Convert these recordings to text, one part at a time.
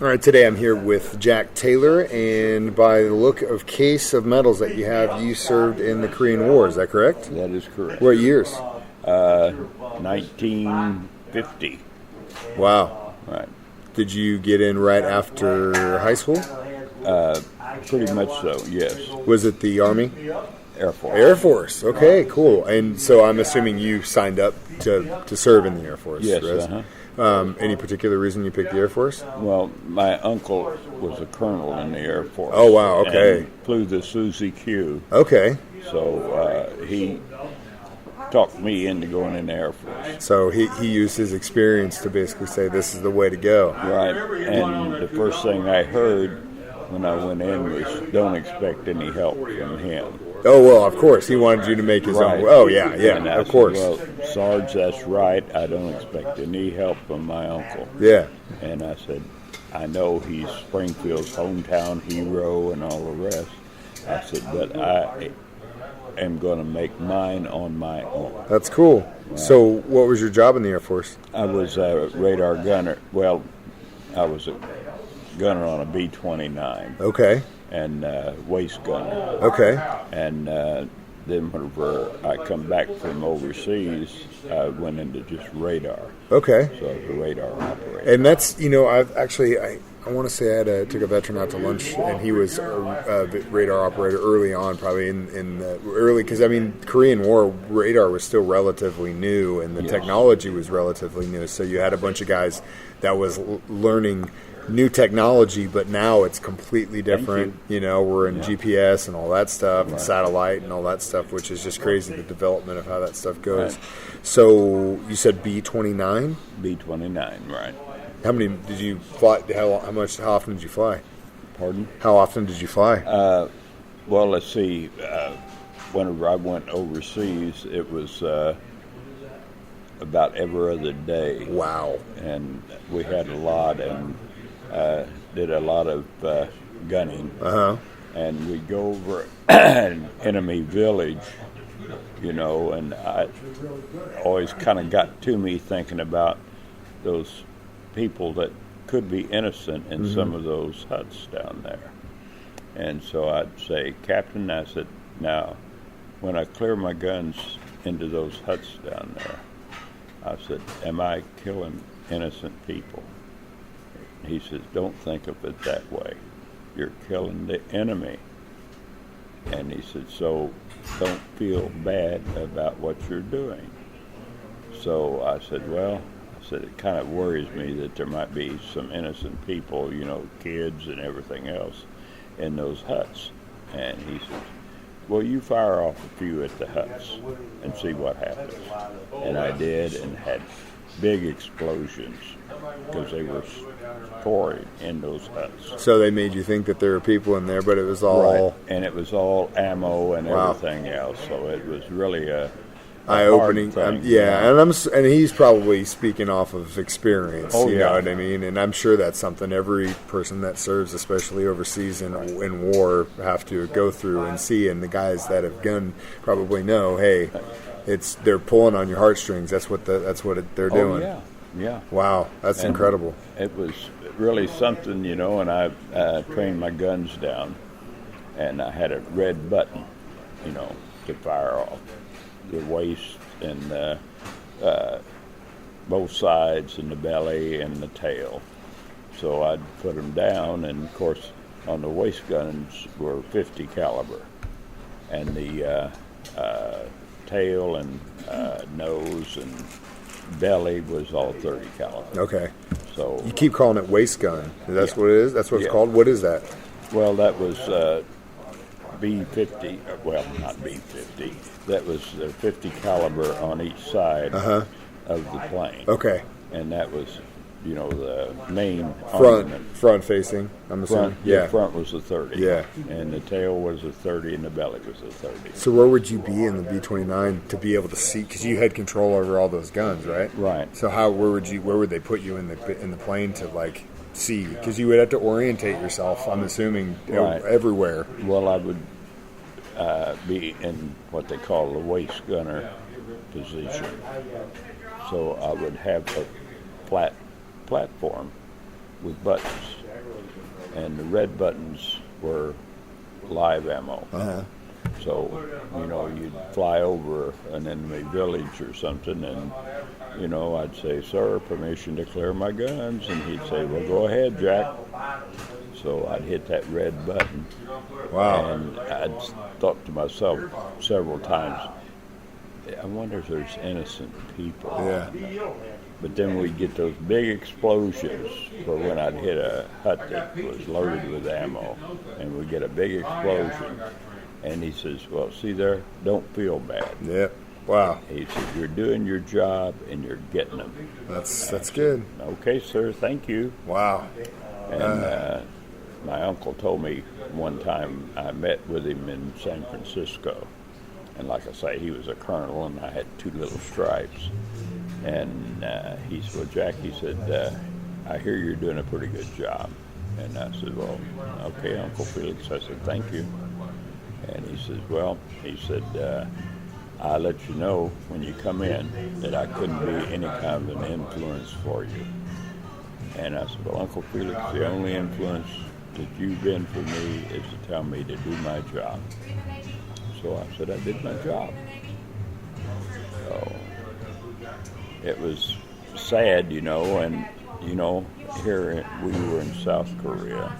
All right, today I'm here with Jack Taylor, and by the look of case of medals that you have, you served in the Korean War, is that correct? That is correct. What years? 1950. Wow. Right. Did you get in right after high school? Pretty much so, yes. Was it the Army? Air Force. Air Force. Okay, cool. And so I'm assuming you signed up to serve in the Air Force. Yes, right? Any particular reason you picked the Air Force? Well, my uncle was a colonel in the Air Force. Oh, wow, okay. And flew the Susie Q. Okay. So he talked me into going in the Air Force. So he used his experience to basically say this is the way to go. Right. And the first thing I heard when I went in was, don't expect any help from him. Oh, well, of course. He wanted you to make his own. Oh, yeah, And I of said, course. well, Sarge, that's right. I don't expect any help from my uncle. Yeah. And I said, I know he's Springfield's hometown hero and all the rest. I said, but I am going to make mine on my own. That's cool. Right. So what was your job in the Air Force? I was a radar gunner. Well, I was a gunner on a B-29. Okay. And waist gunner. Okay. And then whenever I come back from overseas, I went into just radar. Okay. So I was a radar operator. And that's, I've actually, I want to say I took a veteran out to lunch, and he was a radar operator early on, probably in the early, because, Korean War, radar was still relatively new, and the technology was relatively new. So you had a bunch of guys that was learning new technology, but now it's completely different. We're in GPS and all that stuff, and satellite and all that stuff, which is just crazy, the development of how that stuff goes. Right. So you said B-29? B-29, right. How many did you fly? How often did you fly? Pardon? How often did you fly? Well, let's see. Whenever I went overseas, it was about every other day. Wow. And we had a lot, and did a lot of gunning. And we'd go over an enemy village, and I always kind of got to me thinking about those people that could be innocent in some of those huts down there. And so I'd say, Captain, I said, now, when I clear my guns into those huts down there, I said, am I killing innocent people? He says, don't think of it that way. You're killing the enemy. And he said, so don't feel bad about what you're doing. So I said, well, it kind of worries me that there might be some innocent people, kids and everything else in those huts. And he says, well, you fire off a few at the huts and see what happens. And I did, and had big explosions because they were pouring in those huts. So they made you think that there were people in there, but it was all... Right. And it was all ammo and everything else. So it was really a eye-opening. And he's probably speaking off of experience. Oh, you know what I mean? And I'm sure that's something every person that serves, especially overseas in war, have to go through and see. And the guys that have gunned probably know, hey, they're pulling on your heartstrings. That's what they're doing. Yeah. Wow, that's incredible. It was really something, and I trained my guns down, and I had a red button, to fire off. The waist and both sides and the belly and the tail. So I'd put them down, and of course on the waist guns were 50 caliber, and the tail and nose and belly was all 30 caliber. Okay. So you keep calling it waist gun. That's what it is? That's what it's called? What is that? Well, that was B-50, well, not B-50. That was 50 caliber on each side of the plane. Okay. And that was, the main front facing, I'm assuming. The front was a 30. Yeah. And the tail was a 30, and the belly was a 30. So where would you be in the B-29 to be able to see? Because you had control over all those guns, right? Right. So where would they put you in the plane to see? Because you would have to orientate yourself, I'm assuming, everywhere. Well, I would be in what they call the waist gunner position. So I would have a flat platform with buttons, and the red buttons were live ammo. Uh-huh. So, you'd fly over an enemy village or something, and, I'd say, "Sir, permission to clear my guns." And he'd say, "Well, go ahead, Jack." So I'd hit that red button. Wow. And I'd thought to myself several times, I wonder if there's innocent people. Yeah. But then we'd get those big explosions for when I'd hit a hut that was loaded with ammo, and we'd get a big explosion. And he says, "Well, see there, don't feel bad." Yep. Wow. He said, "You're doing your job and you're getting them." That's good. "Okay, sir, thank you." Wow. And my uncle told me one time I met with him in San Francisco. And like I say, he was a colonel and I had 2 little stripes. And he said, "Well, Jack," he said, "I hear you're doing a pretty good job." And I said, "Well, okay, Uncle Felix." I said, "Thank you." And he says, "Well," he said, "I'll let you know when you come in that I couldn't be any kind of an influence for you." And I said, "Well, Uncle Felix, the only influence that you've been for me is to tell me to do my job." So I said, "I did my job." So it was sad, and here we were in South Korea,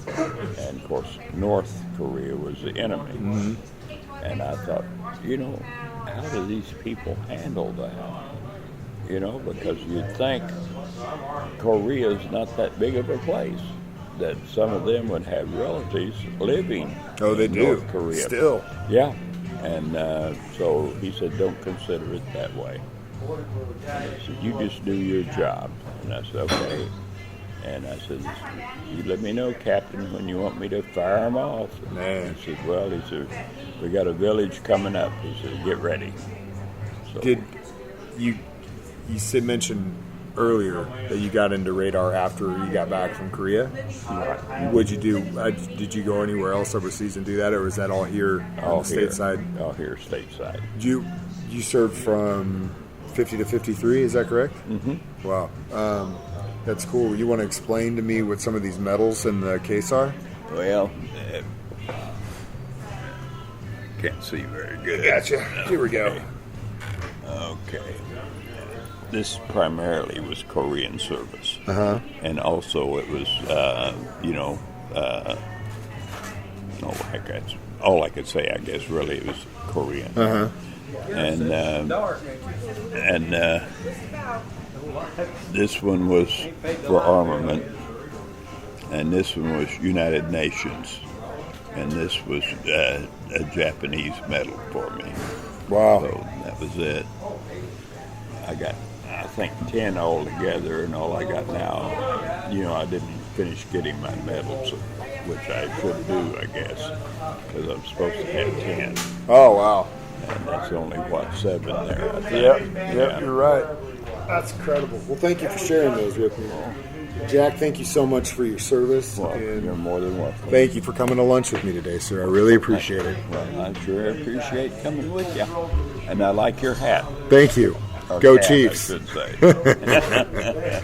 and of course North Korea was the enemy. Mm-hmm. And I thought, how do these people handle that? Because you'd think Korea's not that big of a place, that some of them would have relatives living They in do. North Korea. Still. Yeah. And so he said, "Don't consider it that way." And he said, "You just do your job." And I said, "Okay." And I said, "You let me know, Captain, when you want me to fire them off." Man. He said, "Well," he said, "we got a village coming up." He said, "Get ready." So, Did you mentioned earlier that you got into radar after you got back from Korea? What'd you do? Did you go anywhere else overseas and do that, or was that all here on the stateside? All here stateside. You served from 50 to 53, is that correct? Mm-hmm. Wow. That's cool. You want to explain to me what some of these medals in the case are? Well, can't see very good. Gotcha. Here we go. Okay. This primarily was Korean service. Uh-huh. And also it was, all I could say, I guess, really, it was Korean. Uh-huh. And this one was for armament, and this one was United Nations, and this was a Japanese medal for me. Wow. So that was it. I got, I think, 10 altogether, and all I got now, I didn't finish getting my medals, which I should do, I guess, because I'm supposed to have 10. Oh, wow. And that's only, 7 there, I think. Yep, you're right. That's incredible. Well, thank you for sharing those with me. Jack, thank you so much for your service. Well, and you're more than welcome. thank you for coming to lunch with me today, sir. I really appreciate it. Well, I sure appreciate coming with you. And I like your hat. Thank you. Or Go cap, Chiefs. I should say.